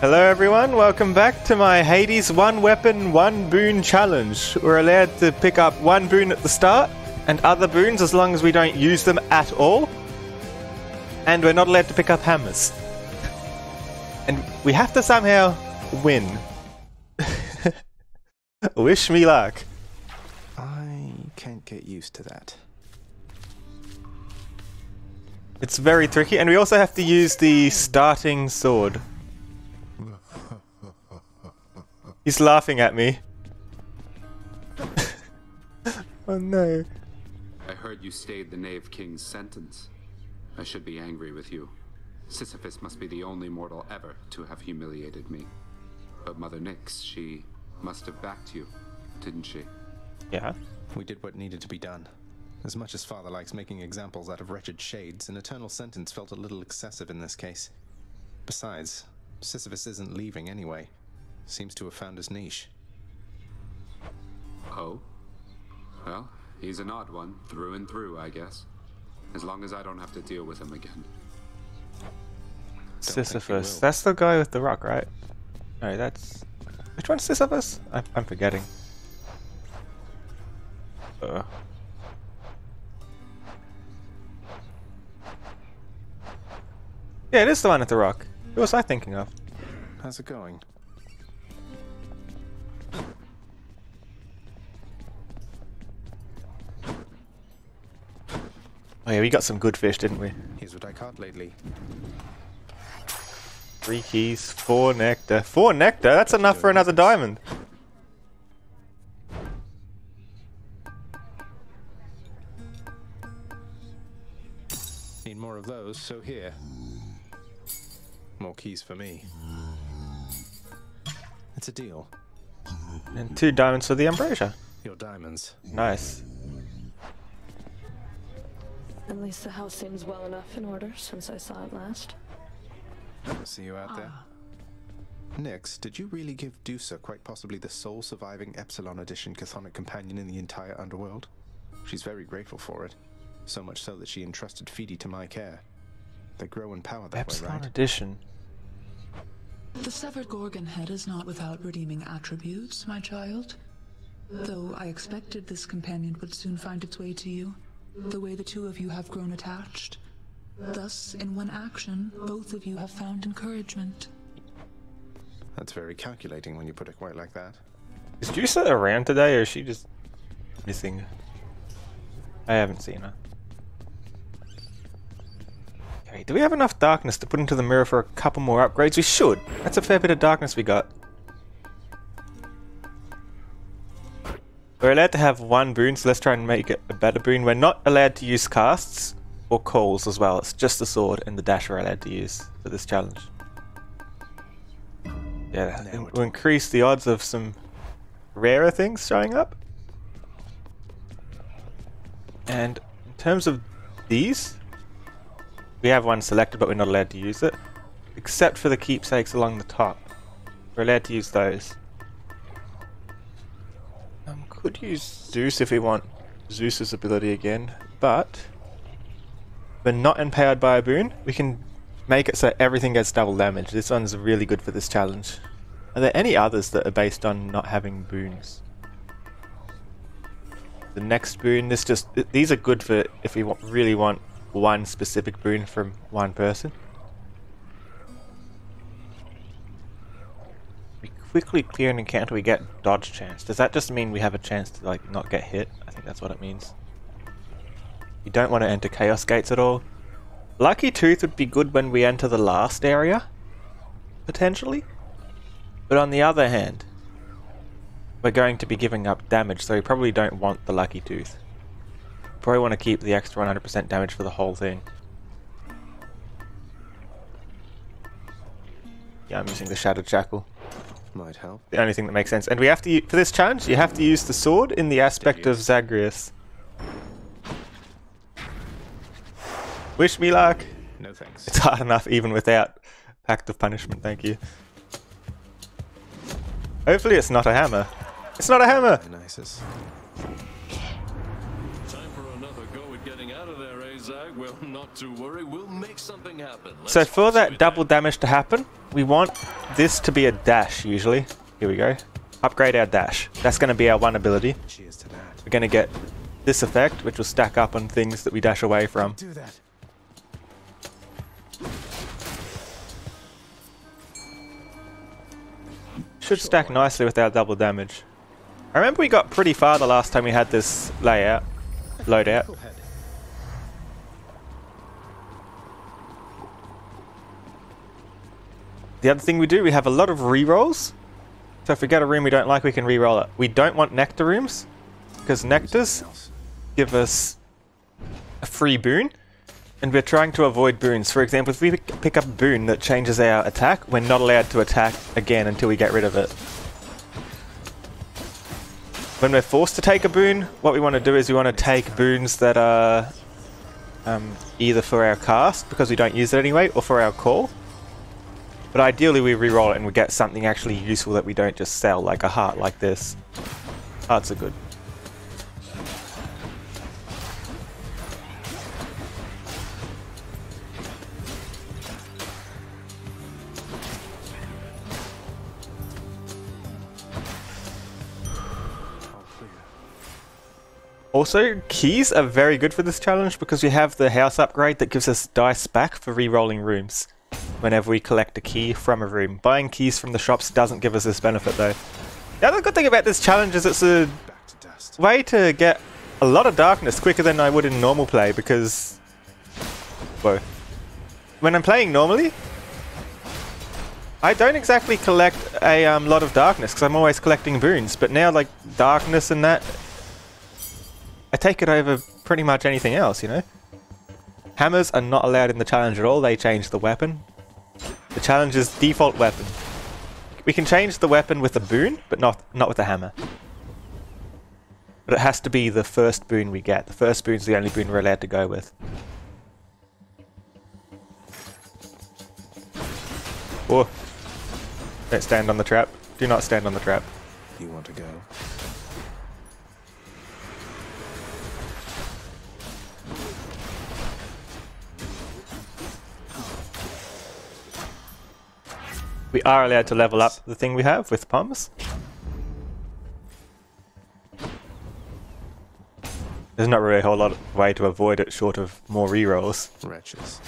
Hello everyone, welcome back to my Hades 1 weapon, 1 boon challenge. We're allowed to pick up 1 boon at the start, and other boons as long as we don't use them at all. And we're not allowed to pick up hammers. And we have to somehow win. Wish me luck. I can't get used to that. It's very tricky, and we also have to use the starting sword. He's laughing at me. Oh no. I heard you stayed the Knave King's sentence. I should be angry with you. Sisyphus must be the only mortal ever to have humiliated me. But Mother Nyx, she must have backed you, didn't she? Yeah. We did what needed to be done. As much as Father likes making examples out of wretched shades, an eternal sentence felt a little excessive in this case. Besides, Sisyphus isn't leaving anyway. Seems to have found his niche. Oh? Well, he's an odd one, through and through, I guess. As long as I don't have to deal with him again. Sisyphus. That's the guy with the rock, right? No, that's... Which one's Sisyphus? I'm forgetting. Yeah, it is the one with the rock. Who was I thinking of? How's it going? Oh yeah, we got some good fish, didn't we? Here's what I caught lately. 3 keys, 4 nectar. 4 nectar? That's enough for another diamond. Need more of those, so here. More keys for me. It's a deal. And 2 diamonds for the ambrosia. Your diamonds. Nice. At least the house seems well enough in order since I saw it last. See you out there. Nyx, did you really give Dusa quite possibly the sole surviving Epsilon Edition Chthonic companion in the entire underworld? She's very grateful for it. So much so that she entrusted Feedy to my care. They grow in power that way, Epsilon right? Edition. The severed Gorgon head is not without redeeming attributes, my child. Though I expected this companion would soon find its way to you, the way the two of you have grown attached. Thus, in one action, both of you have found encouragement. That's very calculating when you put it quite like that. Is Juicer around today, or is she just missing? I haven't seen her. Okay, do we have enough darkness to put into the mirror for a couple more upgrades? We should! That's a fair bit of darkness we got. We're allowed to have 1 boon, so let's try and make it a better boon. We're not allowed to use casts or calls as well. It's just the sword and the dash we're allowed to use for this challenge. Yeah, we'll increase the odds of some rarer things showing up. And in terms of these, we have 1 selected, but we're not allowed to use it. Except for the keepsakes along the top. We're allowed to use those. Could use Zeus if we want Zeus's ability again, but we're not empowered by a boon. We can make it so everything gets double damage. This one's really good for this challenge. Are there any others that are based on not having boons? The next boon, these are good for if we really want 1 specific boon from 1 person. Quickly clear an encounter, we get dodge chance. Does that just mean we have a chance to like not get hit? I think that's what it means. You don't want to enter chaos gates at all. Lucky Tooth would be good when we enter the last area, potentially. But on the other hand, we're going to be giving up damage, so we probably don't want the Lucky Tooth. Probably want to keep the extra 100% damage for the whole thing. Yeah, I'm using the Shattered Shackle. Might help. The only thing that makes sense. And we have to, for this challenge, you have to use the sword in the aspect of Zagreus. Wish me luck! No thanks. It's hard enough even without Pact of Punishment, thank you. Hopefully it's not a hammer. It's not a hammer! Nices. Time for another go at getting out of there, eh, Zag? Well, not to worry, we'll make something happen. So for that double damage to happen, we want this to be a dash usually. Here we go. Upgrade our dash. That's going to be our one ability. Cheers to that. We're going to get this effect, which will stack up on things that we dash away from. Do that. Should stack nicely with our double damage. I remember we got pretty far the last time we had this loadout. The other thing we do, we have a lot of rerolls. So if we get a room we don't like, we can reroll it. We don't want nectar rooms, because nectars give us a free boon, and we're trying to avoid boons. For example, if we pick up a boon that changes our attack, we're not allowed to attack again until we get rid of it. When we're forced to take a boon, what we want to do is we want to take boons that are either for our cast, because we don't use it anyway, or for our call. But ideally we reroll it and we get something actually useful that we don't just sell, like a heart like this. Hearts are good. Also, keys are very good for this challenge because we have the house upgrade that gives us dice back for re-rolling rooms whenever we collect a key from a room. Buying keys from the shops doesn't give us this benefit though. The other good thing about this challenge is it's a way to get a lot of darkness quicker than I would in normal play because... Whoa. When I'm playing normally, I don't exactly collect a lot of darkness because I'm always collecting boons, but now like darkness and that, I take it over pretty much anything else, you know? Hammers are not allowed in the challenge at all, they change the weapon. The challenge is default weapon. We can change the weapon with a boon, but not with a hammer. But it has to be the first boon we get. The first boon's the only boon we're allowed to go with. Oh. Don't stand on the trap. Do not stand on the trap. You want to go? We are allowed to level up the thing we have with pumps. There's not really a whole lot of way to avoid it short of more rerolls. Wretches.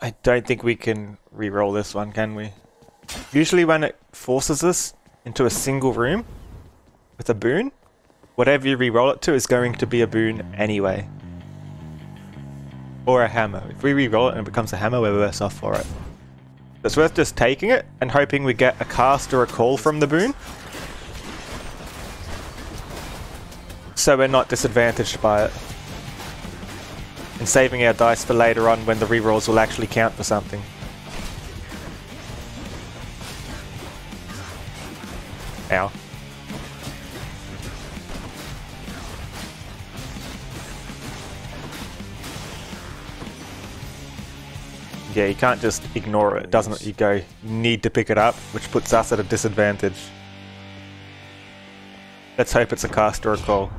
I don't think we can re-roll this one, can we? Usually when it forces us into a single room with a boon, whatever you re-roll it to is going to be a boon anyway. Or a hammer. If we re-roll it and it becomes a hammer, we're worse off for it. It's worth just taking it and hoping we get a cast or a call from the boon, so we're not disadvantaged by it. And saving our dice for later on when the rerolls will actually count for something. Ow. Yeah, you can't just ignore it, doesn't it? You go, you need to pick it up, which puts us at a disadvantage. Let's hope it's a cast or a call.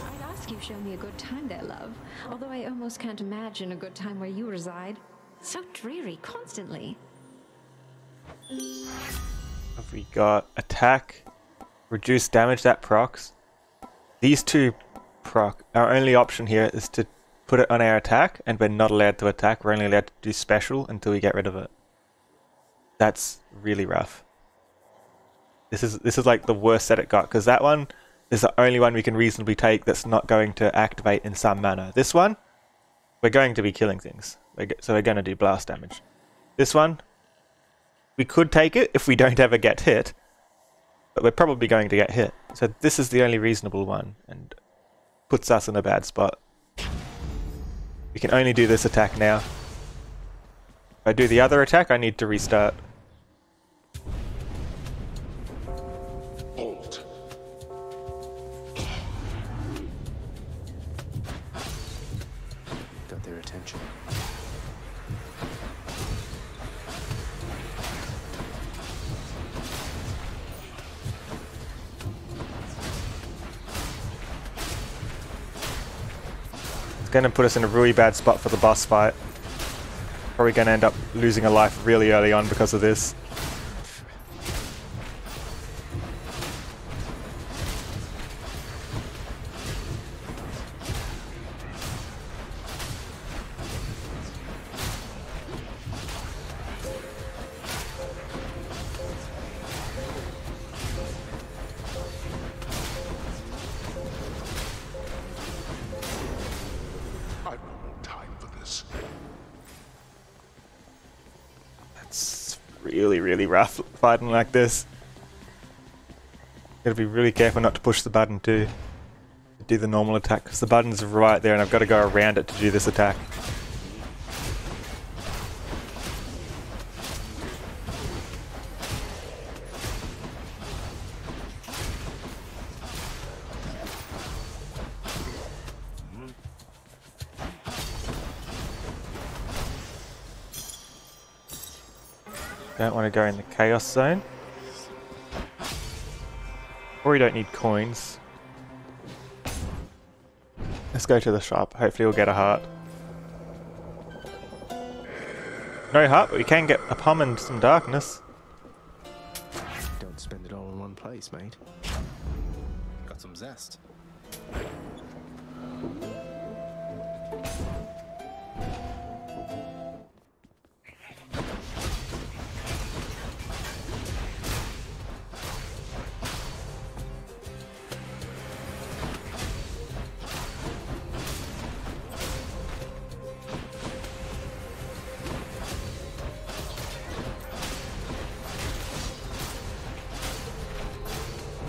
I'd ask you show me a good time there, love. Although I almost can't imagine a good time where you reside. So dreary constantly. Have we got attack, reduce damage, that procs. These two proc. Our only option here is to put it on our attack, and we're not allowed to attack. We're only allowed to do special until we get rid of it. That's really rough. This is like the worst set it got, because that one is the only one we can reasonably take that's not going to activate in some manner. This one, we're going to be killing things. So we're going to do blast damage. This one, we could take it if we don't ever get hit, but we're probably going to get hit. So this is the only reasonable one, and puts us in a bad spot. We can only do this attack now. If I do the other attack, I need to restart. gonna put us in a really bad spot for the boss fight. Probably gonna end up losing a life really early on because of this. I've no time for this. It's really rough fighting like this. Gotta be really careful not to push the button too. To do the normal attack, because the button's right there and I've got to go around it to do this attack. Don't want to go in the chaos zone. Or we don't need coins. Let's go to the shop. Hopefully we'll get a heart. No heart, but we can get a palm and some darkness. Don't spend it all in one place, mate. Got some zest.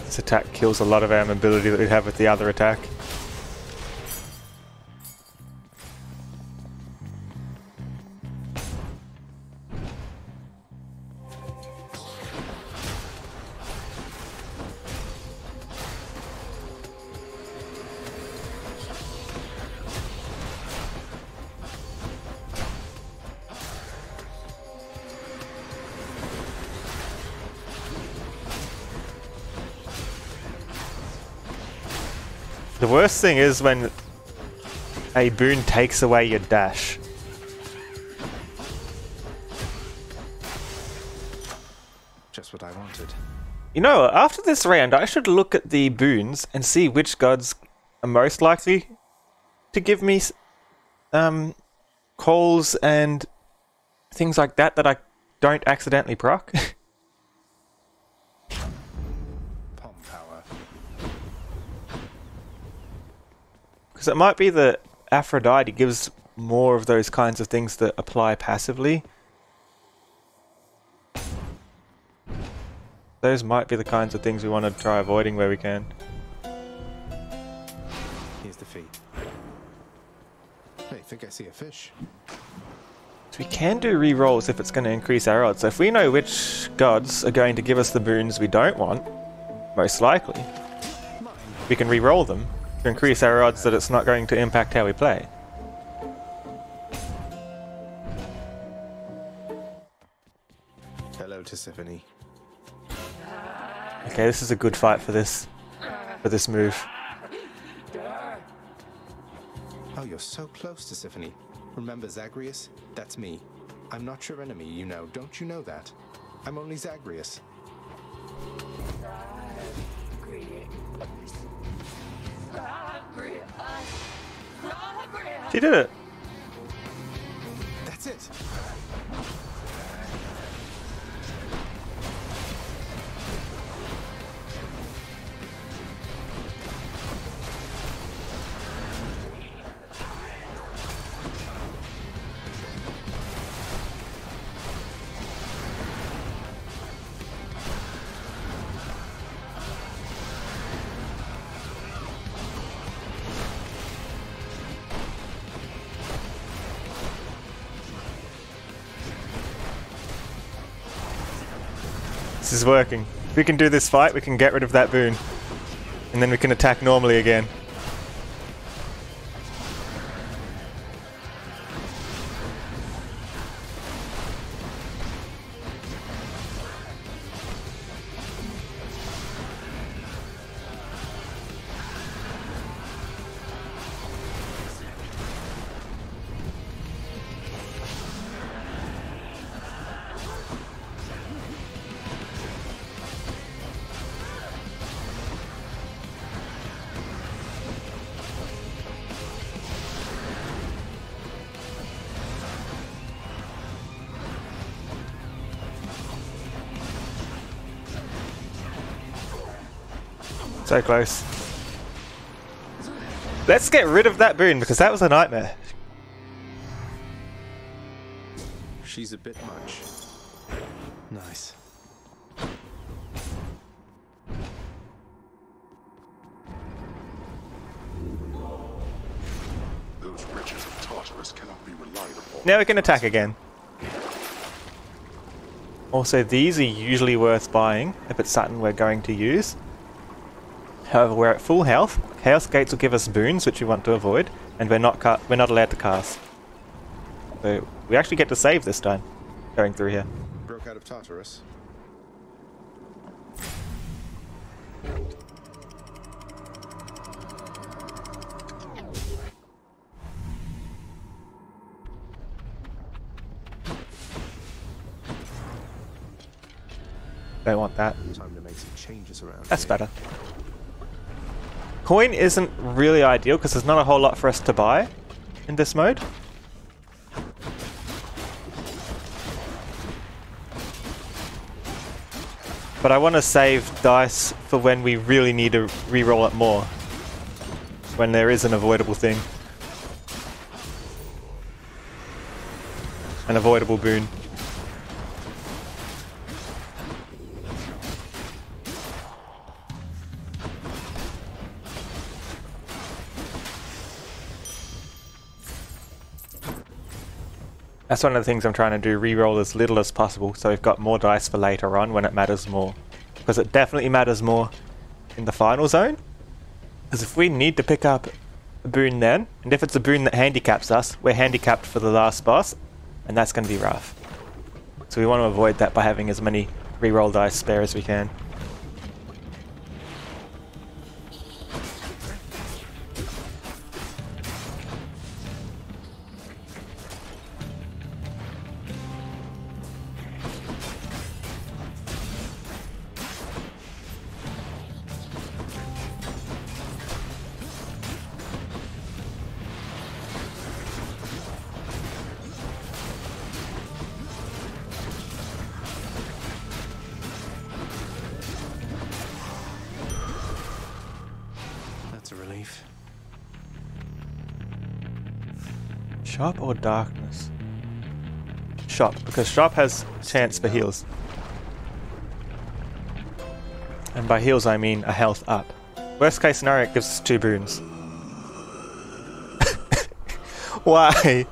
This attack kills a lot of our mobility that we have with the other attack. The worst thing is when a boon takes away your dash. Just what I wanted. You know, after this round, I should look at the boons and see which gods are most likely to give me calls and things like that that I don't accidentally proc. Palm power. Because it might be that Aphrodite gives more of those kinds of things that apply passively. Those might be the kinds of things we want to try avoiding where we can. Here's the fee. Hey, think I see a fish. So we can do re-rolls if it's going to increase our odds. So if we know which gods are going to give us the boons we don't want, most likely, we can re-roll them to increase our odds that it's not going to impact how we play. Hello, Tisiphone. Okay, this is a good fight for this move. Oh, you're so close, Tisiphone. Remember Zagreus? That's me. I'm not your enemy, you know. Don't you know that? I'm only Zagreus. She did it! That's it! This is working. If we can do this fight, we can get rid of that boon. And then we can attack normally again. So close. Let's get rid of that Boon because that was a nightmare. She's a bit much. Nice. Those riches of Tartarus cannot be relied upon. Now we can attack again. Also, these are usually worth buying if it's something we're going to use. However, we're at full health. Chaos Gates will give us boons, which we want to avoid, and we're not allowed to cast. So we actually get to save this time, going through here. Broke out of Tartarus. Don't want that. Time to make some changes around. That's better. Coin isn't really ideal because there's not a whole lot for us to buy in this mode. But I want to save dice for when we really need to reroll it more. When there is an avoidable thing. An avoidable boon. That's one of the things I'm trying to do, reroll as little as possible so we've got more dice for later on when it matters more. Because it definitely matters more in the final zone. Because if we need to pick up a boon then, and if it's a boon that handicaps us, we're handicapped for the last boss, and that's going to be rough. So we want to avoid that by having as many reroll dice spare as we can. That's a relief. Shop or darkness? Shop, because shop has chance for heals. And by heals I mean a health up. Worst case scenario, it gives us 2 boons. Why?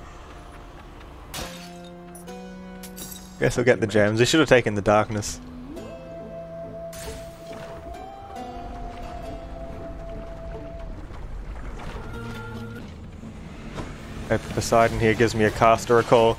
Guess we'll get the gems. We should have taken the darkness. Hope Poseidon here gives me a caster recall.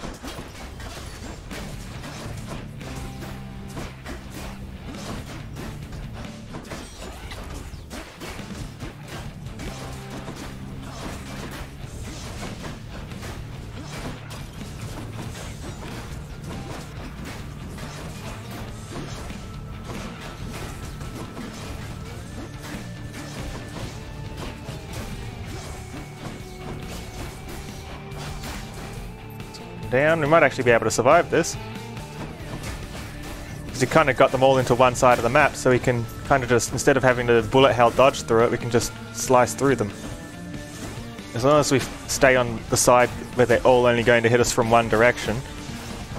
Down, we might actually be able to survive this. Because we kind of got them all into one side of the map, so we can kind of just, instead of having to bullet hell dodge through it, we can just slice through them. As long as we stay on the side where they're all only going to hit us from one direction,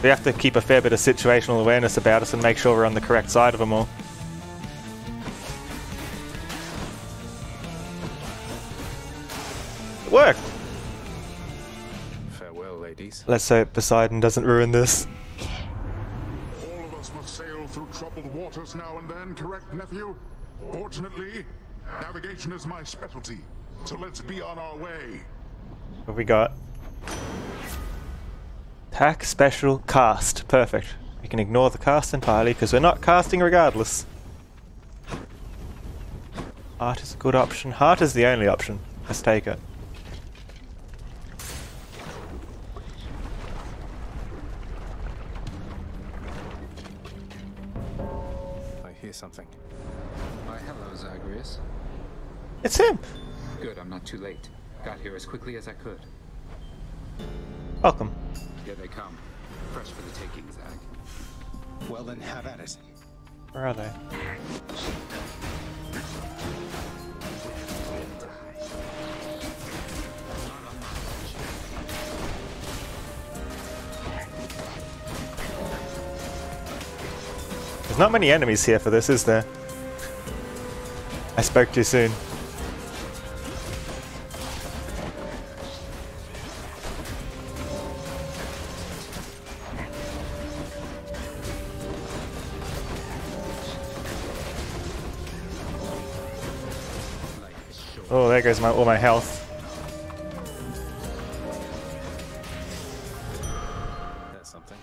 we have to keep a fair bit of situational awareness about us and make sure we're on the correct side of them all. It worked! Let's hope Poseidon doesn't ruin this. All of us must sail through troubled waters now and then, correct, nephew? Fortunately, navigation is my specialty, so let's be on our way. What have we got? Attack, special, cast. Perfect. We can ignore the cast entirely because we're not casting regardless. Heart is a good option. Heart is the only option. Let's take it. Something. Why, hello, Zagreus. It's him! Good, I'm not too late. Got here as quickly as I could. Welcome. Here they come. Fresh for the taking, Zag. Well then, have at it. Where are they? There's not many enemies here for this, is there? I spoke too soon. Oh, there goes all my health. That's something.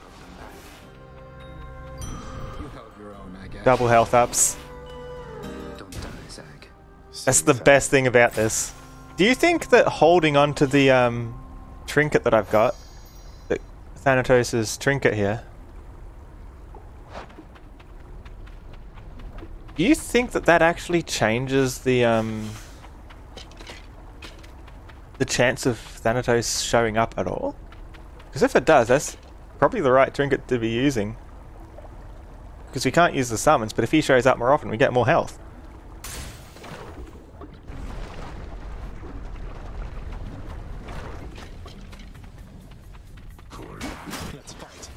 You held your own, I guess. Double health ups. Don't die, Zag. That's the best thing about this. Do you think that holding on to the trinket that I've got, the Thanatos' trinket here, do you think that that actually changes the chance of Thanatos showing up at all? Because if it does, that's probably the right trinket to be using. Because we can't use the summons, but if he shows up more often, we get more health. Let's fight.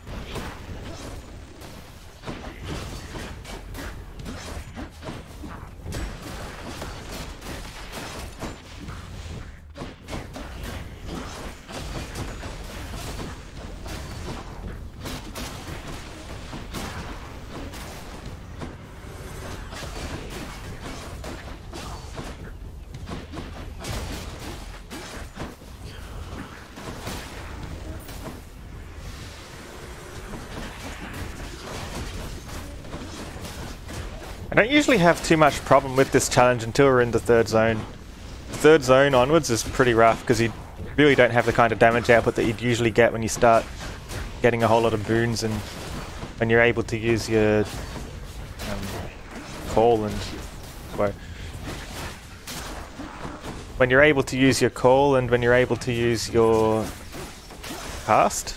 I don't usually have too much problem with this challenge until we're in the third zone. The third zone onwards is pretty rough because you really don't have the kind of damage output that you'd usually get when you start getting a whole lot of boons and when you're able to use your call and when you're able to use your call and when you're able to use your cast.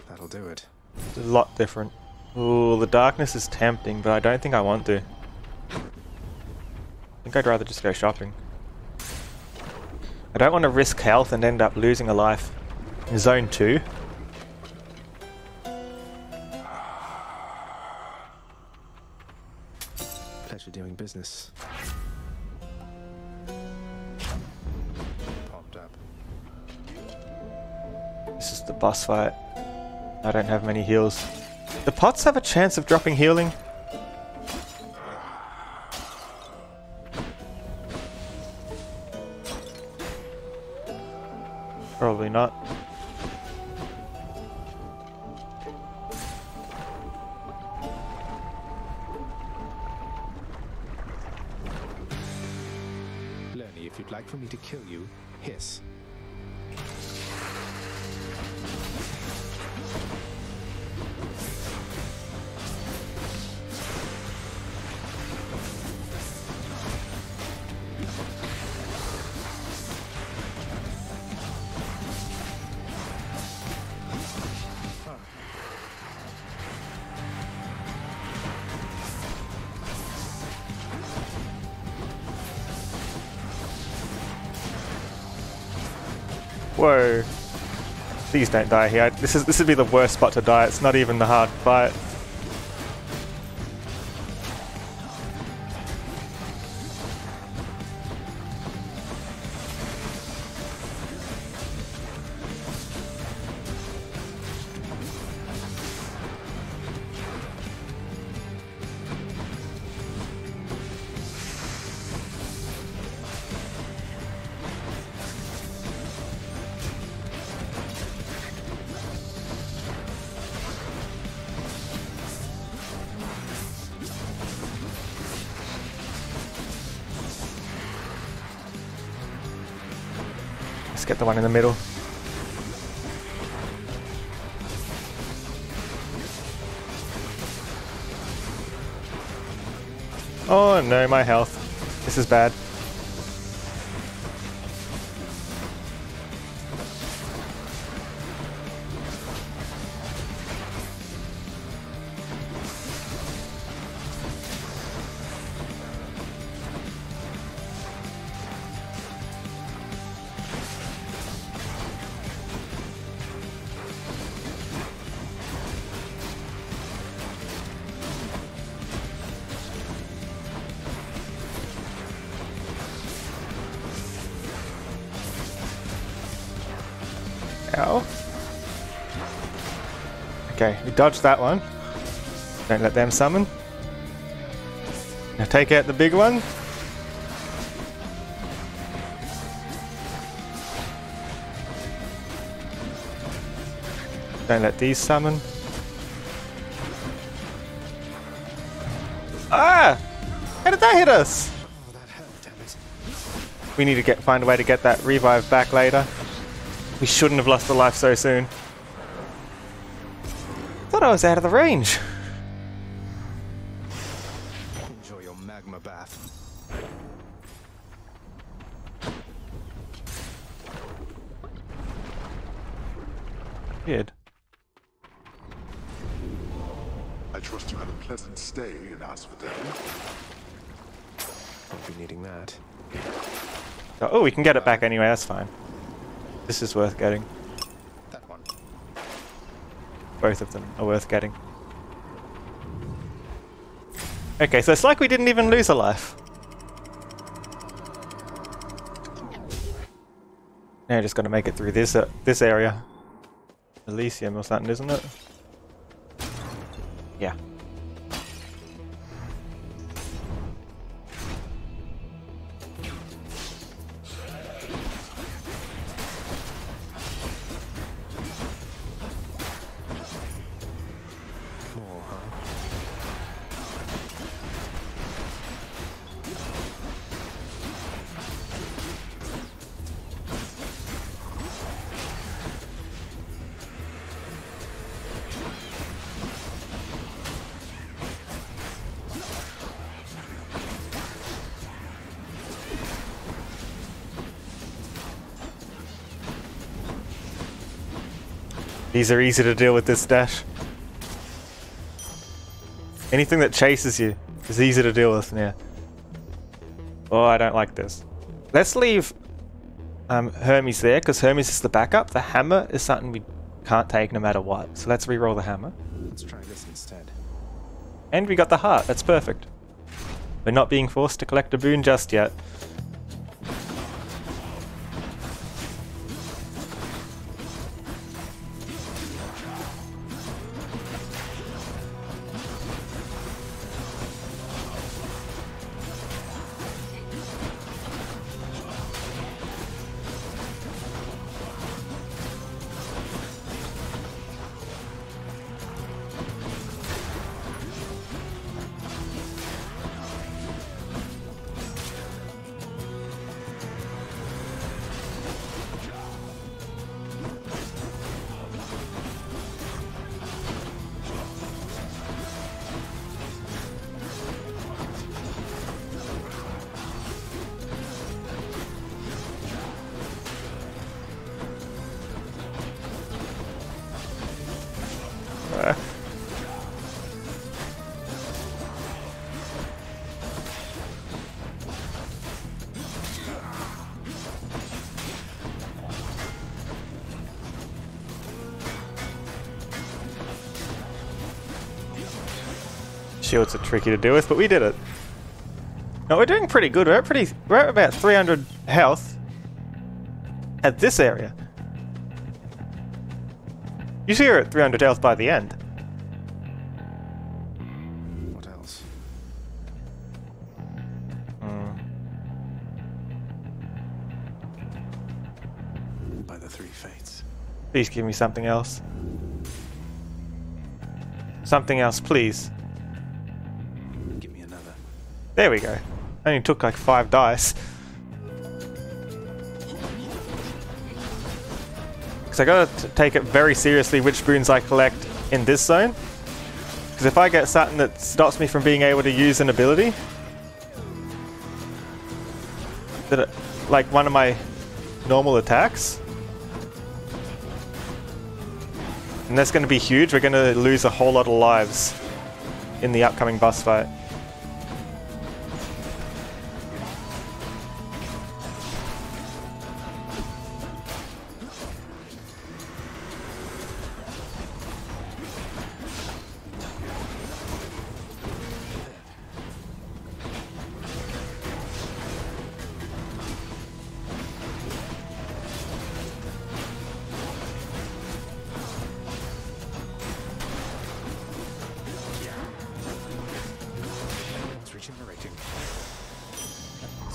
That'll do it. It's a lot different. Ooh, the darkness is tempting, but I don't think I want to. I think I'd rather just go shopping. I don't want to risk health and end up losing a life in zone 2. Pleasure doing business. Pumped up. This is the boss fight. I don't have many heals. The pots have a chance of dropping healing. Probably not. Lerny, if you'd like for me to kill you, hiss. Whoa. Please don't die here. This would be the worst spot to die. It's not even the hard fight. Let's get the one in the middle. Oh no, my health. This is bad. Ow. Okay, we dodged that one. Don't let them summon. Now take out the big one. Don't let these summon. Ah! How did that hit us? Oh, that hurt, damn it. We need to find a way to get that revive back later. We shouldn't have lost the life so soon. Thought I was out of the range. Enjoy your magma bath. Weird. I trust you had a pleasant stay in Asphodel. Won't be needing that. Oh, we can get it back anyway, that's fine. This is worth getting. That one. Both of them are worth getting. Okay, so it's like we didn't even lose a life. Now just gotta make it through this area. Elysium or something, isn't it? Yeah. More, huh? These are easy to deal with this dash. Anything that chases you is easy to deal with now. Oh, I don't like this. Let's leave Hermes there, because Hermes is the backup. The hammer is something we can't take no matter what. So let's reroll the hammer. Let's try this instead. And we got the heart. That's perfect. We're not being forced to collect a boon just yet. Shields are tricky to deal with, but we did it. No, we're doing pretty good. We're at about 300 health at this area. Usually we're at 300 health by the end. What else? By the three fates. Please give me something else. Something else, please. Give me another. There we go. Only took like 5 dice. Because I gotta take it very seriously which boons I collect in this zone. Because if I get something that stops me from being able to use an ability, like one of my normal attacks, and that's going to be huge. We're going to lose a whole lot of lives in the upcoming boss fight.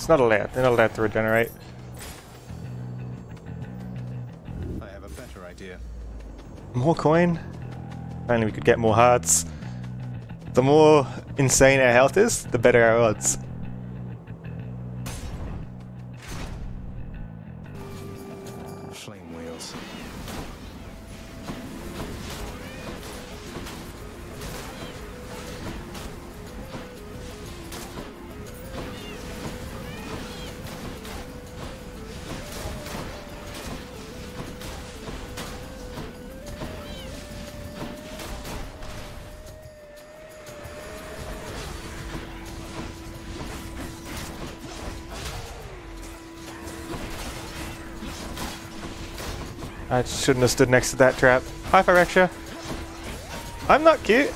It's not allowed. They're not allowed to regenerate. I have a better idea. More coin? If only we could get more hearts. The more insane our health is, the better our odds. Flame wheels. I shouldn't have stood next to that trap. Hi, Phyrexia. I'm not cute.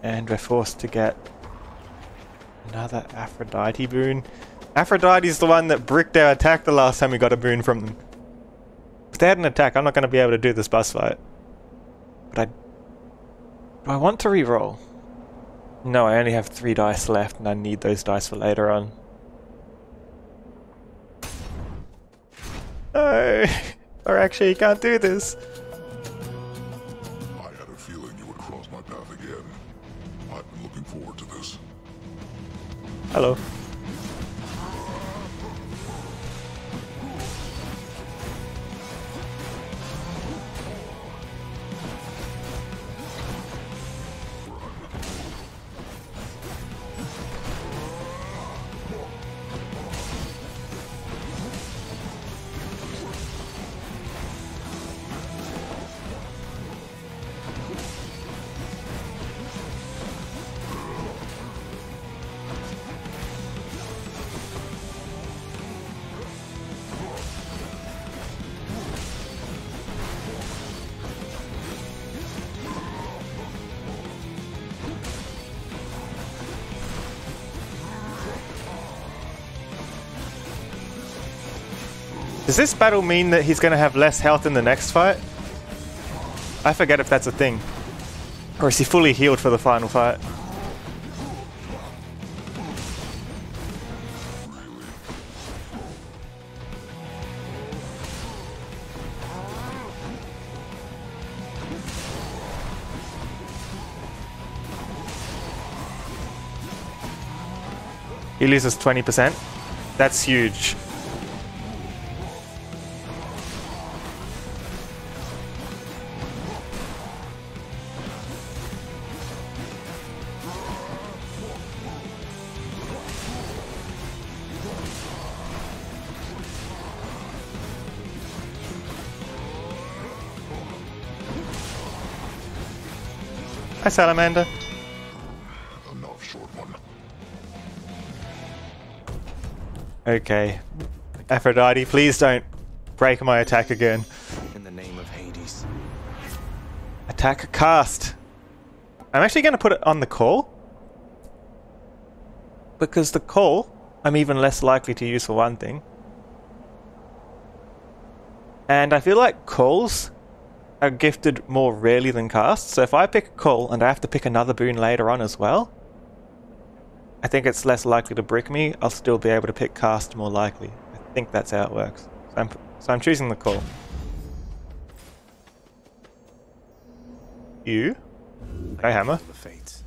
And we're forced to get another Aphrodite boon. Aphrodite's the one that bricked our attack the last time we got a boon from them. If they had an attack, I'm not going to be able to do this boss fight. But do I want to reroll? No, I only have 3 dice left and I need those dice for later on. No! Or actually, you can't do this. I had a feeling you would cross my path again. I've been looking forward to this. Hello. Does this battle mean that he's going to have less health in the next fight? I forget if that's a thing. Or is he fully healed for the final fight? He loses 20%. That's huge. Hi, Salamander. Enough, short one. Okay. Aphrodite, please don't break my attack again. In the name of Hades. Attack cast. I'm actually going to put it on the call. Because the call, I'm even less likely to use for one thing. And I feel like calls are gifted more rarely than casts, so if I pick a call and I have to pick another boon later on as well, I think it's less likely to brick me. I'll still be able to pick cast more likely. I think that's how it works. So I'm choosing the call. You? Hey, Hammer. The fates.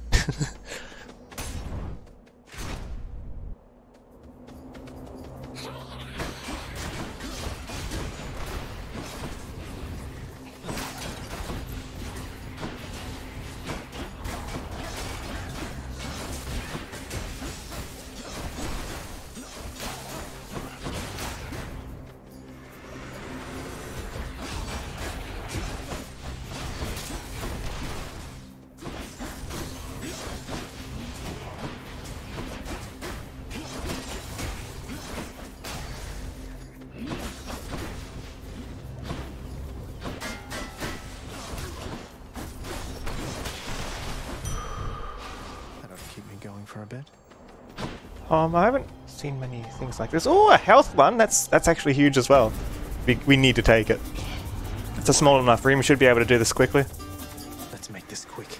That'll keep me going for a bit. I haven't seen many things like this. Oh, a health one! That's actually huge as well. We need to take it. It's a small enough room, we should be able to do this quickly. Let's make this quick.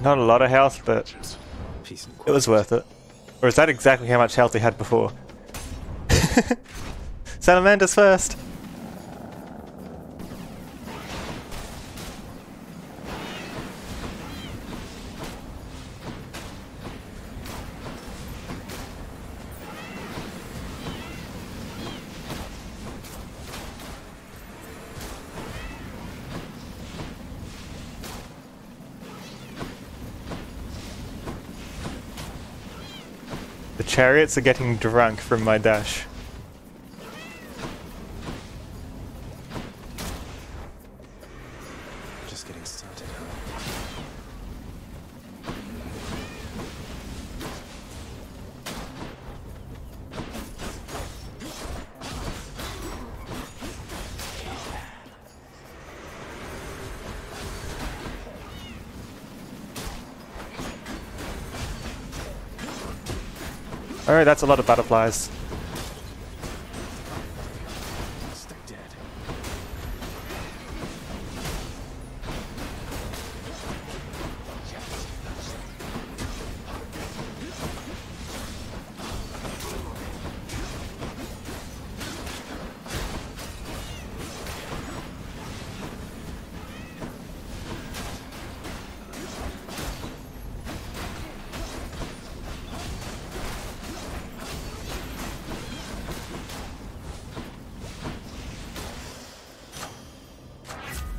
Not a lot of health, but it was worth it. Or is that exactly how much health he had before? Salamanders first! The chariots are getting drunk from my dash. Just getting started. Alright, that's a lot of butterflies. Stuck dead.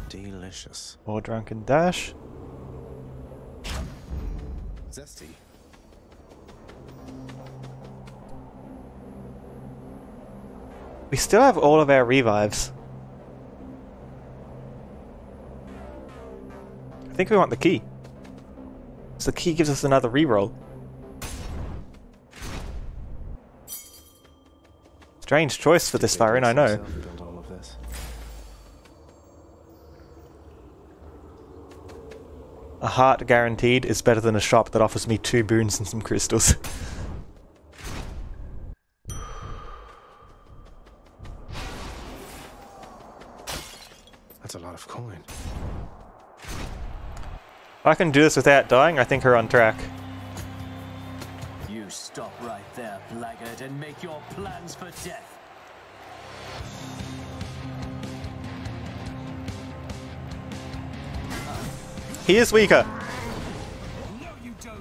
Delicious. More drunken dash. Zesty. We still have all of our revives. I think we want the key. So the key gives us another reroll. Strange choice for this far in, I know. Build all of this. A heart guaranteed is better than a shop that offers me 2 boons and some crystals. That's a lot of coin. If I can do this without dying, I think we're on track. You stop right there, blackguard, and make your plans for death. He is weaker. No, you don't.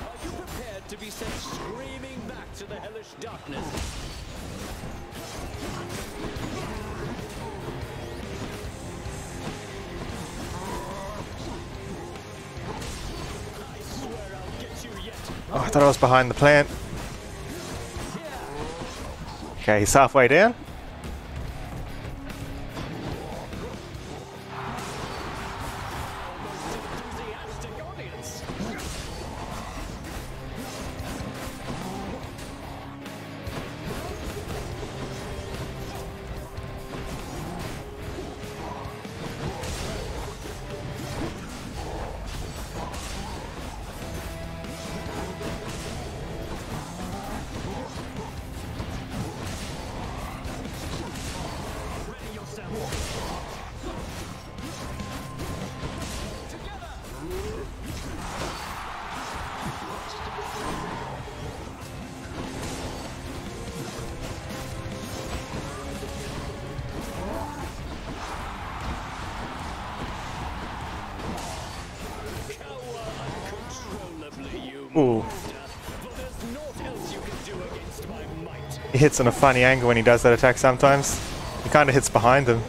Are you prepared to be sent screaming back to the hellish darkness? I swear I'll get you yet. Oh, I thought I was behind the plant. Okay, he's halfway down. Enthusiastic audience. Ooh. He hits on a funny angle when he does that attack sometimes. He kind of hits behind him.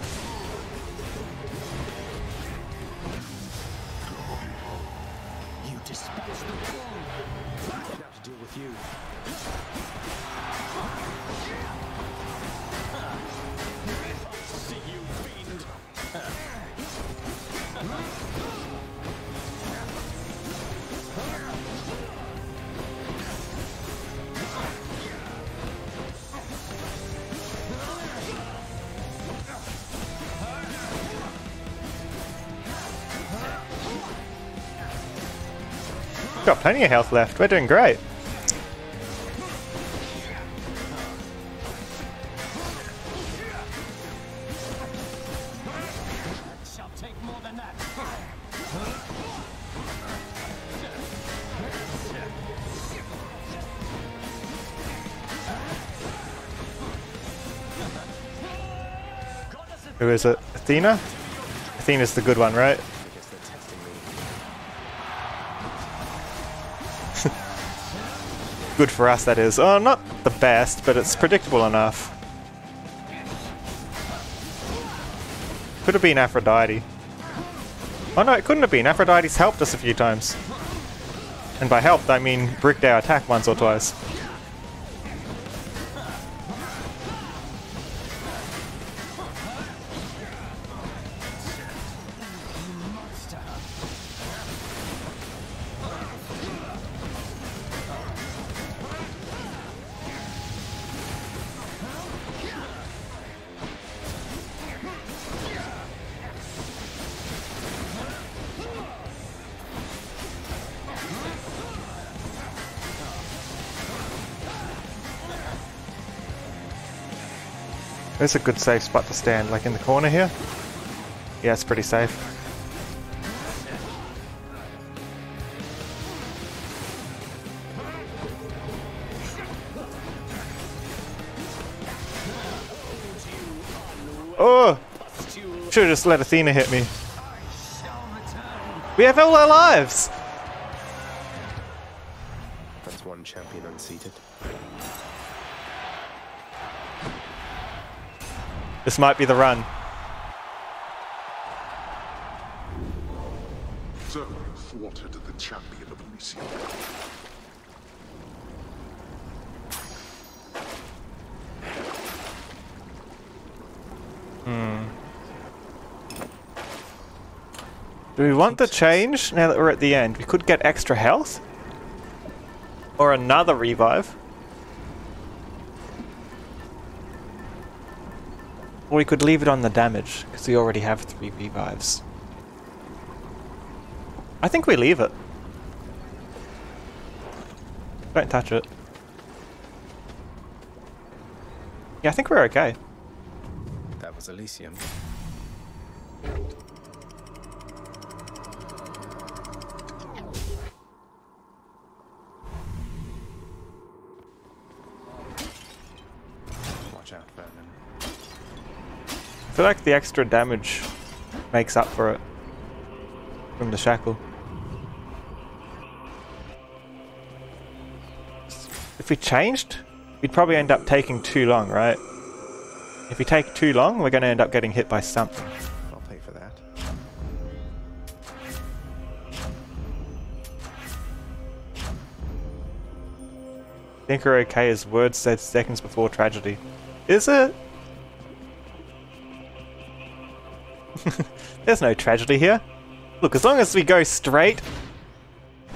You despise the Boon. Now to deal with you. See you, fiend. We've got plenty of health left. We're doing great. Shall take more than that. Who is it? Athena? Athena's the good one, right? I guess they're testing me. Good for us, that is. Oh, not the best, but it's predictable enough. Could have been Aphrodite. Oh no, it couldn't have been. Aphrodite's helped us a few times. And by helped, I mean bricked our attack once or twice. There's a good safe spot to stand, like in the corner here. Yeah, it's pretty safe. Oh! Should've just let Athena hit me. We have all our lives! That's one champion unseated. This might be the run. So you thwarted the champion of Elysium. Do we want the change now that we're at the end? We could get extra health. Or another revive. Or we could leave it on the damage, because we already have 3 revives. I think we leave it. Don't touch it. Yeah, I think we're okay. That was Elysium. Watch out, Vernon. I feel like the extra damage makes up for it from the shackle. If we changed, we'd probably end up taking too long, right? If we take too long, we're going to end up getting hit by something. I'll pay for that. Think we're okay as words said seconds before tragedy. Is it? There's no tragedy here. Look, as long as we go straight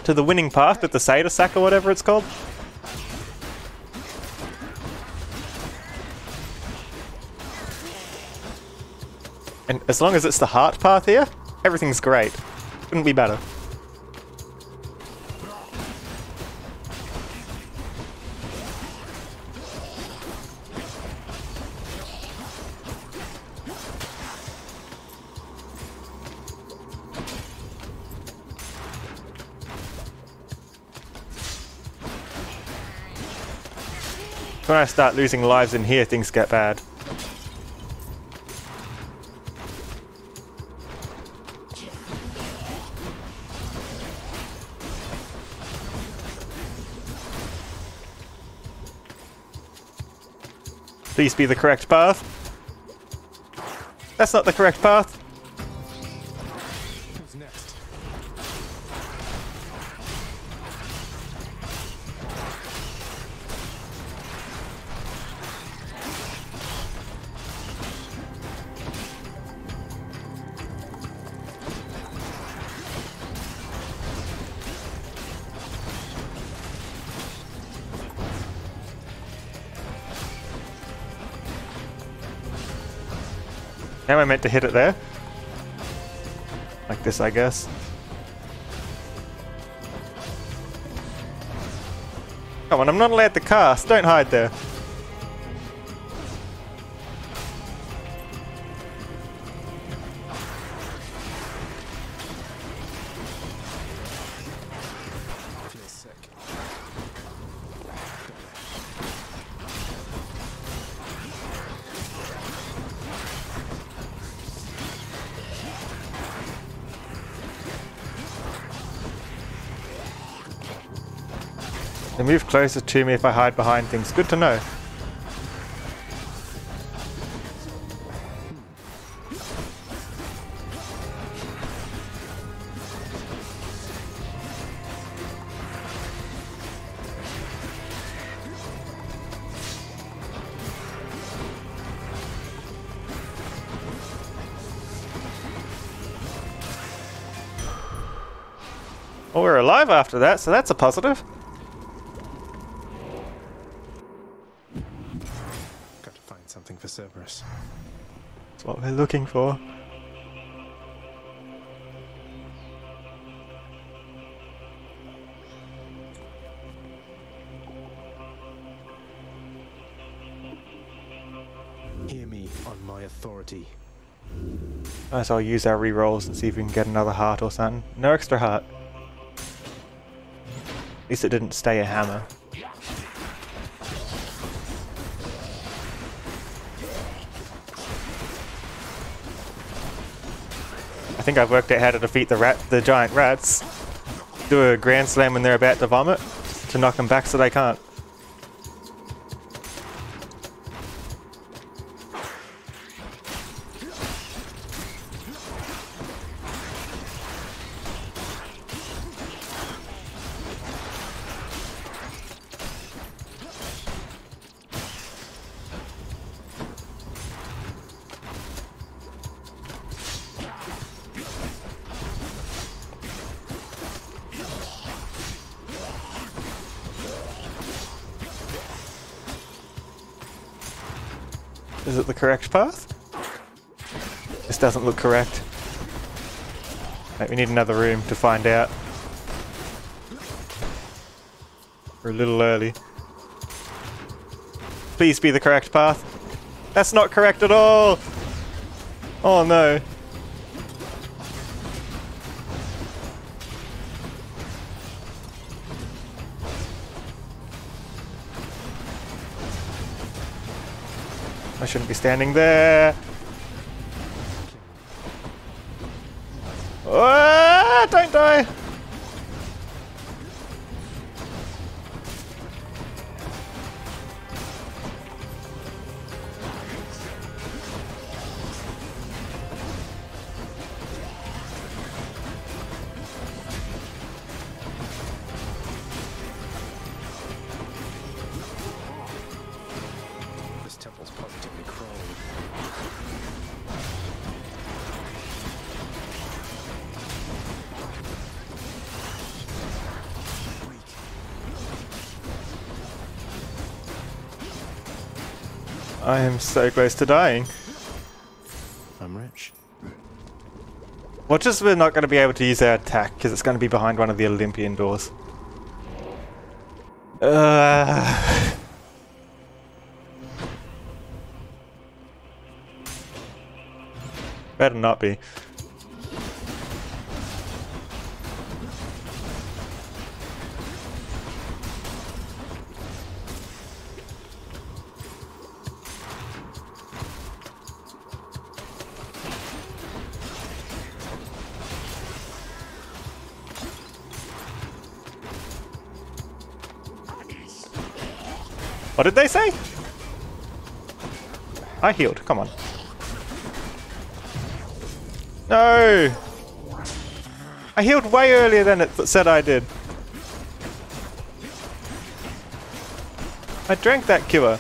to the winning path with the Seder sack or whatever it's called. And as long as it's the heart path here, everything's great. Couldn't be better. When I start losing lives in here, things get bad. Please be the correct path. That's not the correct path. Who's next? Am I meant to hit it there? Like this, I guess. Come on, I'm not allowed to cast. Don't hide there. Feels sick. They move closer to me if I hide behind things. Good to know. Well, we're alive after that, so that's a positive. Got to find something for Cerberus. That's what we're looking for. Hear me on my authority. Might as well use our rerolls and see if we can get another heart or something. No extra heart. At least it didn't stay a hammer. I think I've worked out how to defeat the giant rats. Do a grand slam when they're about to vomit to knock them back so they can't. Is it the correct path? This doesn't look correct. Right, we need another room to find out. We're a little early. Please be the correct path. That's not correct at all! Oh no. I shouldn't be standing there. Ah, don't die. This temple's positively crawling. I am so close to dying. I'm rich. Watch us, we're not going to be able to use our attack because it's going to be behind one of the Olympian doors. Better not be. What did they say? I healed. Come on. No! I healed way earlier than it said I did. I drank that cure.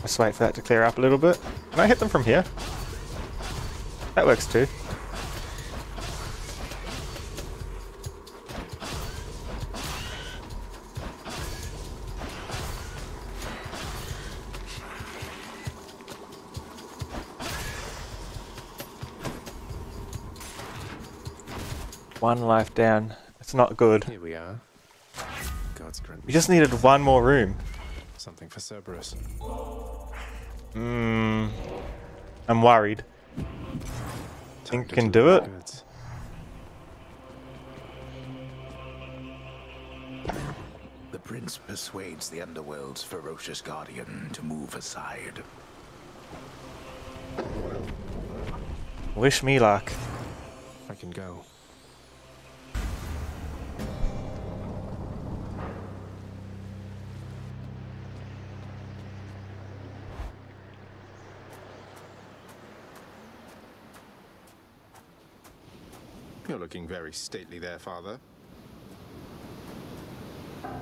Let's wait for that to clear up a little bit. Can I hit them from here? That works too. One life down. It's not good. Here we are. God's grant We just needed one more room. something for Cerberus. I'm worried. Think can do it? Goods. The prince persuades the underworld's ferocious guardian to move aside. Wish me luck. I can go. You're looking very stately there, Father.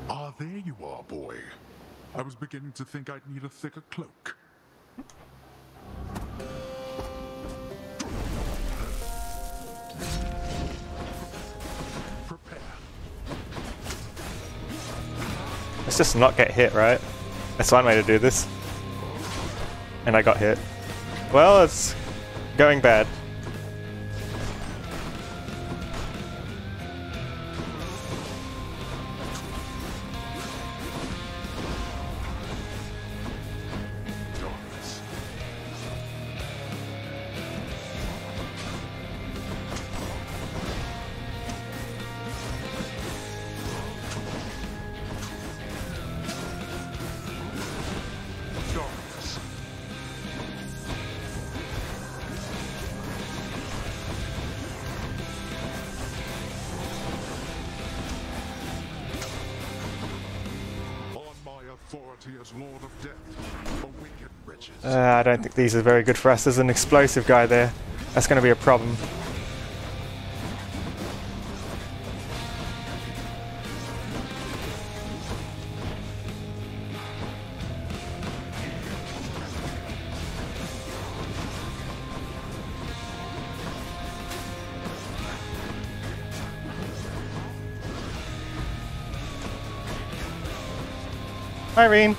Ah, there you are, boy. I was beginning to think I'd need a thicker cloak. Prepare. Let's just not get hit, right? That's one way to do this. And I got hit. Well, it's going bad. As Lord of Death, awaken riches. I don't think these are very good for us. There's an explosive guy there. That's going to be a problem. Irene.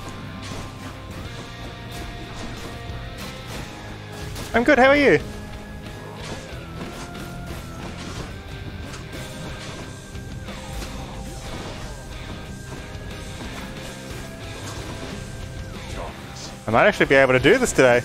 I'm good, how are you? I might actually be able to do this today.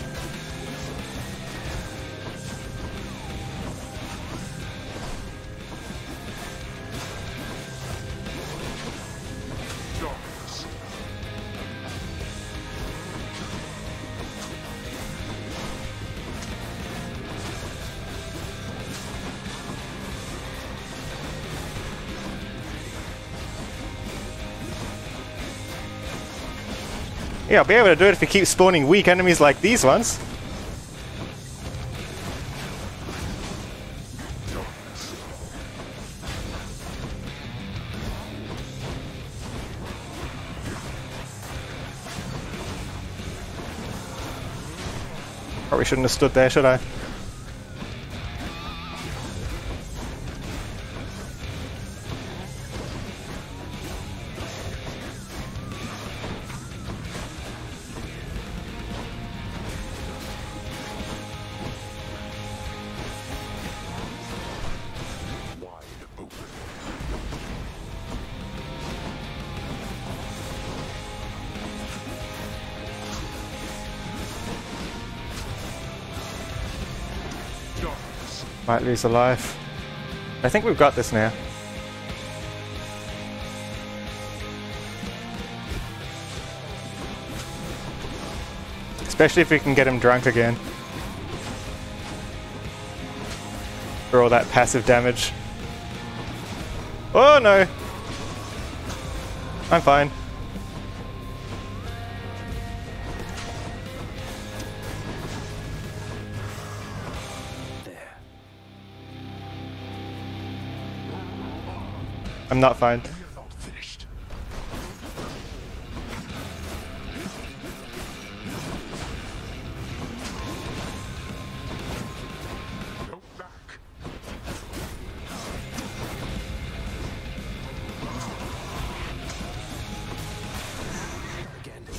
Yeah, I'll be able to do it if you keep spawning weak enemies like these ones. Probably shouldn't have stood there, should I? Might lose a life. I think we've got this now. Especially if we can get him drunk again. For all that passive damage. Oh no! I'm fine. There. I'm not fine. Finished. Go back.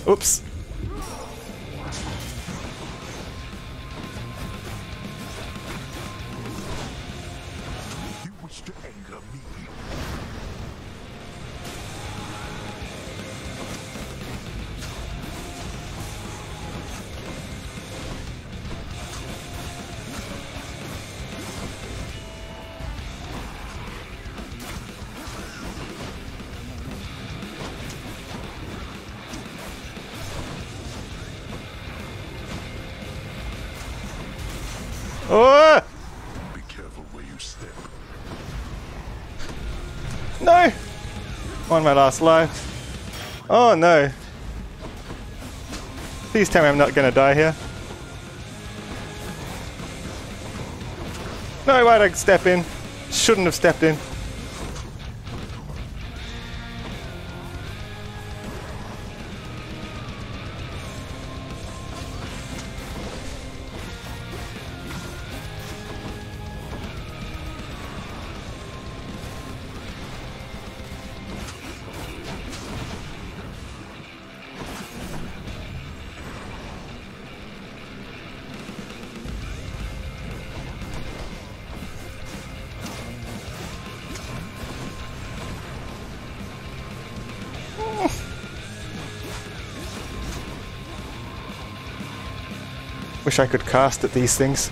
Oops. You wish to anger me. Oh! Be careful where you step. No! On my last life. Oh no. Please tell me I'm not gonna die here. No, why'd I step in? Shouldn't have stepped in. Wish I could cast at these things.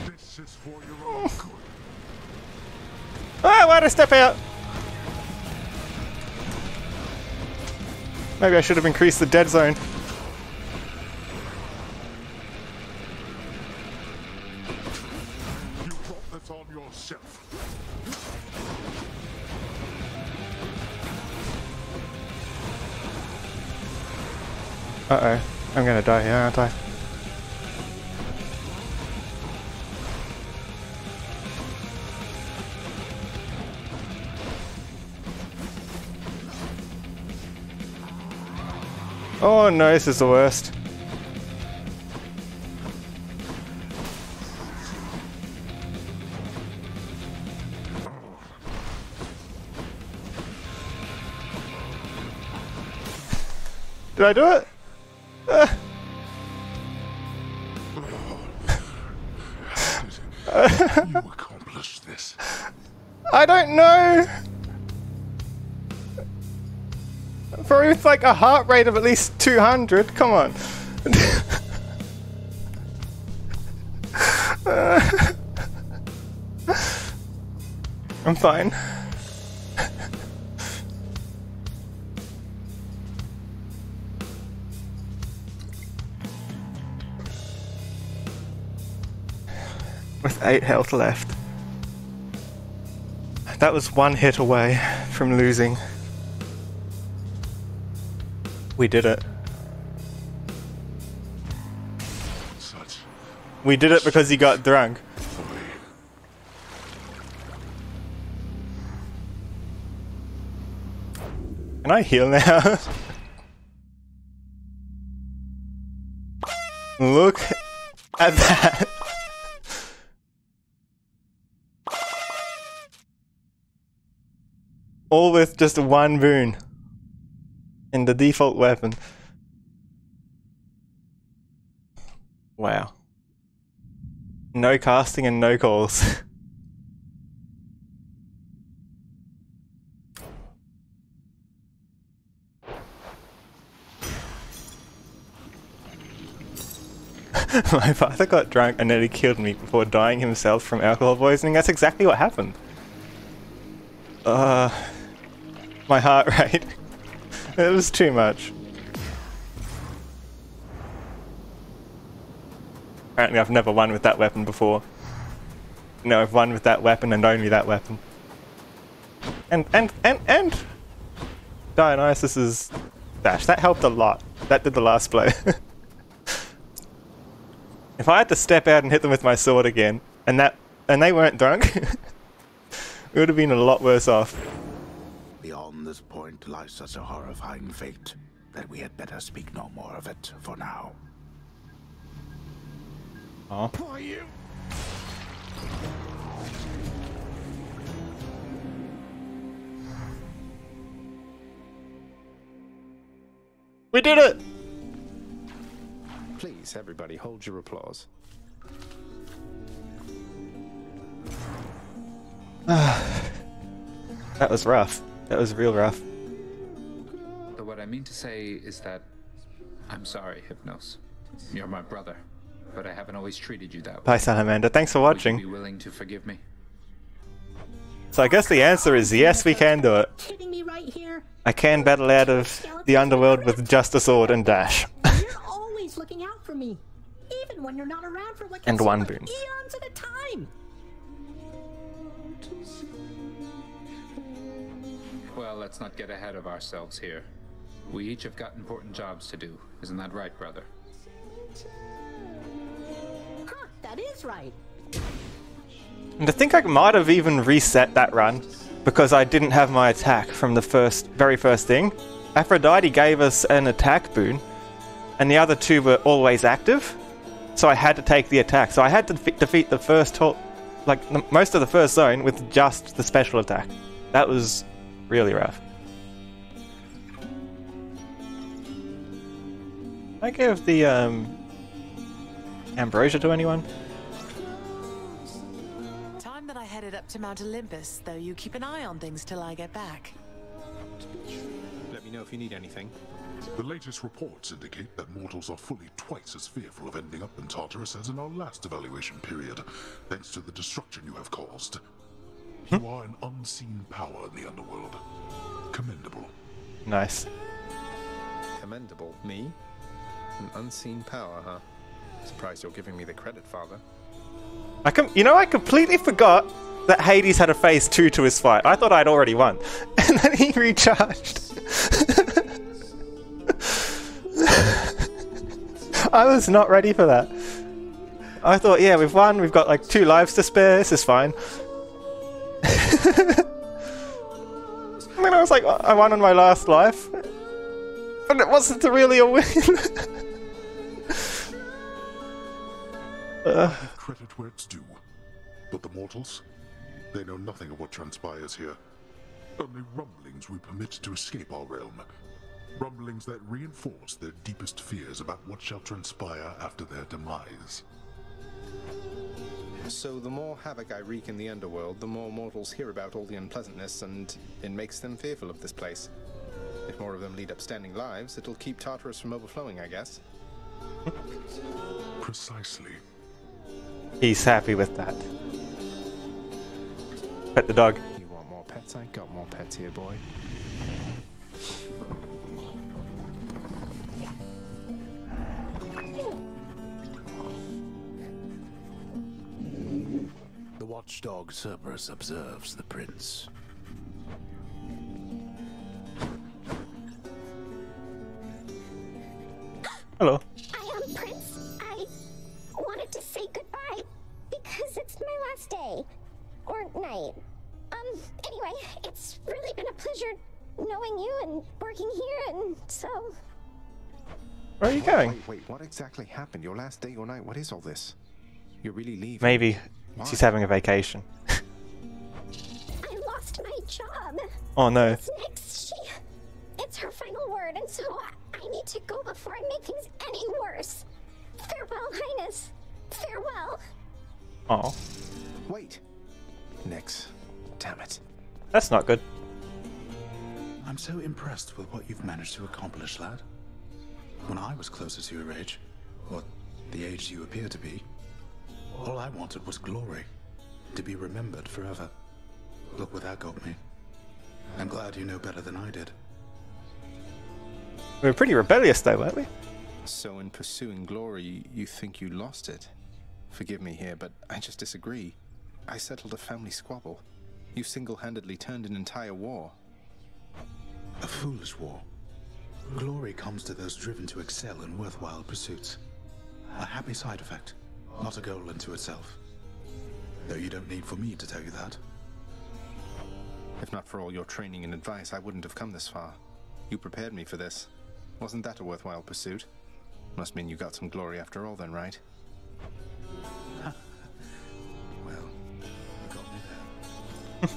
This is for your own good. Ah, why'd I step out? Maybe I should have increased the dead zone. You brought this on yourself. Uh-oh. I'm gonna die here, aren't I? Oh no, this is the worst. Did I do it? You accomplished this. I don't know! For with like a heart rate of at least 200, come on. I'm fine. With 8 health left. That was one hit away from losing. We did it. Such We did it because he got drunk. Can I heal now? Look at that. All with just one boon. In the default weapon. Wow. No casting and no calls. My father got drunk and nearly killed me before dying himself from alcohol poisoning. That's exactly what happened. My heart rate. It was too much. Apparently I've never won with that weapon before. No, I've won with that weapon and only that weapon. And Dionysus's dash. That helped a lot. That did the last blow. If I had to step out and hit them with my sword again, and they weren't drunk, it would have been a lot worse off. Beyond this point lies such a horrifying fate that we had better speak no more of it for now. Oh. Poor you. We did it! Please, everybody, hold your applause. That was rough. That was real rough. But what I mean to say is that I'm sorry, Hypnos. You're my brother, but I haven't always treated you that way. Bye, Salamander. Thanks for watching. Would you be willing to forgive me? So I guess the answer is yes, we can do it. Kidding me right here? I can battle out of the underworld with just a sword and dash. You're always looking out for me, even when you're not around for what And can one seem like boon. eons at a time. Well, let's not get ahead of ourselves here. We each have got important jobs to do. Isn't that right, brother? Huh, that is right. And I think I might have even reset that run because I didn't have my attack from the very first thing. Aphrodite gave us an attack boon, and the other two were always active, so I had to take the attack. So I had to defeat the first most of the first zone with just the special attack. That was really rough. I give the ambrosia to anyone? Time that I headed up to Mount Olympus, though you keep an eye on things till I get back. Let me know if you need anything. The latest reports indicate that mortals are fully twice as fearful of ending up in Tartarus as in our last evaluation period, thanks to the destruction you have caused. You are an unseen power in the underworld. Commendable. Nice. Commendable? Me? An unseen power, huh? Surprised you're giving me the credit, Father. I completely forgot that Hades had a phase 2 to his fight. I thought I'd already won. And then he recharged. I was not ready for that. I thought, yeah, we've won. We've got like 2 lives to spare. This is fine. And then I was like, I won on my last life. But it wasn't really a win. Give credit where it's due. But the mortals? They know nothing of what transpires here. Only rumblings we permit to escape our realm. Rumblings that reinforce their deepest fears about what shall transpire after their demise. So the more havoc I wreak in the underworld, the more mortals hear about all the unpleasantness, and it makes them fearful of this place. If more of them lead upstanding lives, it'll keep Tartarus from overflowing, I guess. Precisely. He's happy with that. Pet the dog. You want more pets? I got more pets here, boy. The watchdog Cerberus observes the prince. Hello. I am Prince. I wanted to say goodbye because it's my last day. Or night. Anyway, it's really been a pleasure knowing you and working here, and so... Where are you going? Wait, what exactly happened? Your last day or night? What is all this? You're really leaving? Maybe she's having a vacation. I lost my job. Oh no. It's next. It's her final word, and so I need to go before I make things any worse. Farewell, Highness. Farewell. Oh. Wait. Nyx. Damn it. That's not good. I'm so impressed with what you've managed to accomplish, lad. When I was closer to your age, or the age you appear to be. All I wanted was glory, to be remembered forever. Look where that got me. I'm glad you know better than I did. We were pretty rebellious though, weren't we? So in pursuing glory, you think you lost it? Forgive me here, but I just disagree. I settled a family squabble. You single-handedly turned an entire war. A foolish war. Glory comes to those driven to excel in worthwhile pursuits. A happy side effect, not a goal unto itself. Though you don't need for me to tell you that. If not for all your training and advice, I wouldn't have come this far. You prepared me for this. Wasn't that a worthwhile pursuit? Must mean you got some glory after all then, right? Well, you got me there.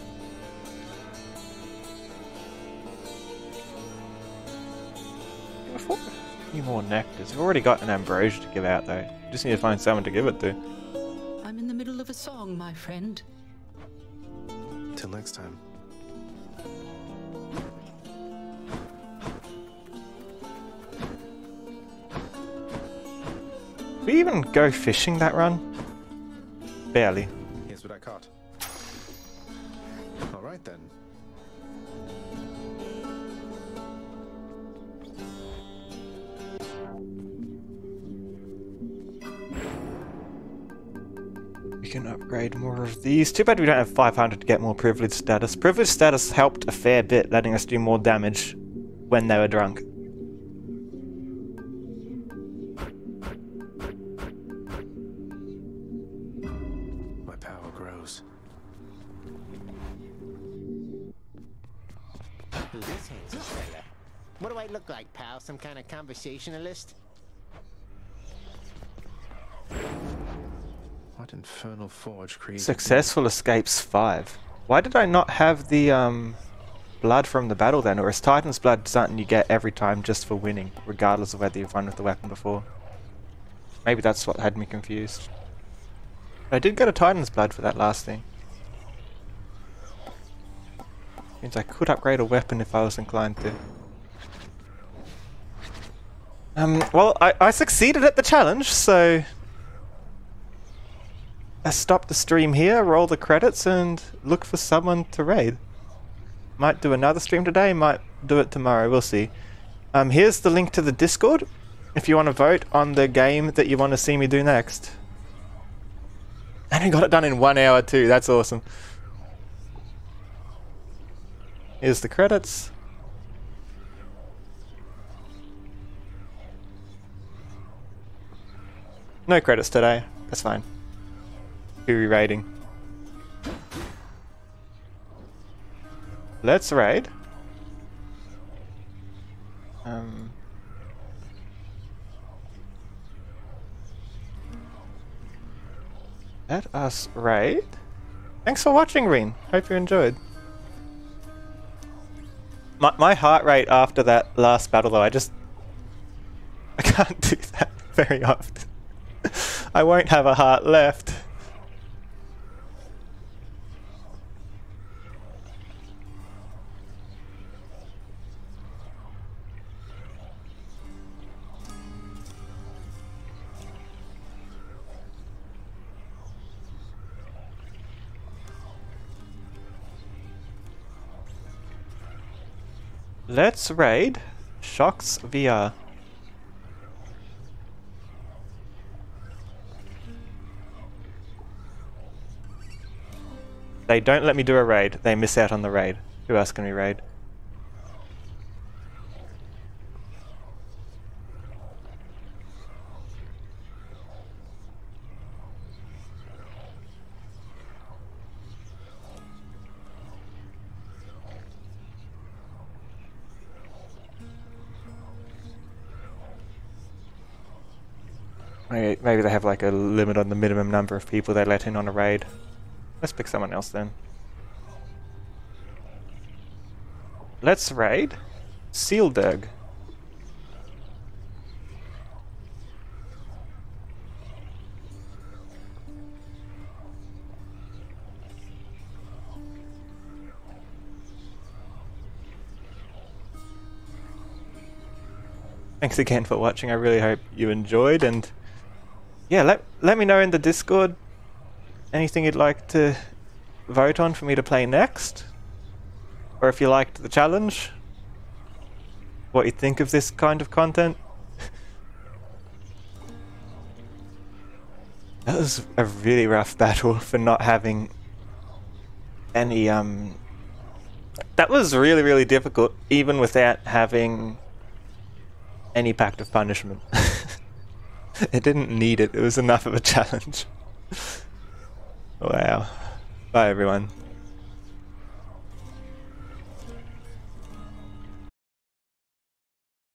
A few more nectars. We've already got an ambrosia to give out though. Just need to find someone to give it to. I'm in the middle of a song, my friend. Till next time. Did we even go fishing that run? Barely. Here's what I caught. Alright then. We can upgrade more of these. Too bad we don't have 500 to get more privilege status. Privilege status helped a fair bit, letting us do more damage when they were drunk. My power grows. Who's this handsome fella? What do I look like, pal? Some kind of conversationalist? What infernal forge created? Successful escapes 5. Why did I not have the blood from the battle then? Or is Titan's blood something you get every time just for winning, regardless of whether you've run with the weapon before? Maybe that's what had me confused. I did get a Titan's blood for that last thing. Means I could upgrade a weapon if I was inclined to. Well, I succeeded at the challenge, so I stop the stream here, roll the credits, and look for someone to raid. Might do another stream today, might do it tomorrow, we'll see. Here's the link to the Discord, if you want to vote on the game that you want to see me do next. And we got it done in 1 hour too, that's awesome. Here's the credits. No credits today, that's fine. Who are we raiding? Let's raid. Let us raid. Thanks for watching, Reen. Hope you enjoyed. My heart rate after that last battle though, I can't do that very often. I won't have a heart left. Let's raid Shocks VR. They don't let me do a raid, they miss out on the raid. Who else can we raid? Maybe they have like a limit on the minimum number of people they let in on a raid. Let's pick someone else then. Let's raid Sealderg. Thanks again for watching. I really hope you enjoyed, and yeah, let me know in the Discord anything you'd like to vote on for me to play next, or if you liked the challenge, what you think of this kind of content. That was a really rough battle for not having any that was really, really difficult even without having any pact of punishment. It didn't need it, it was enough of a challenge. Wow. Bye everyone.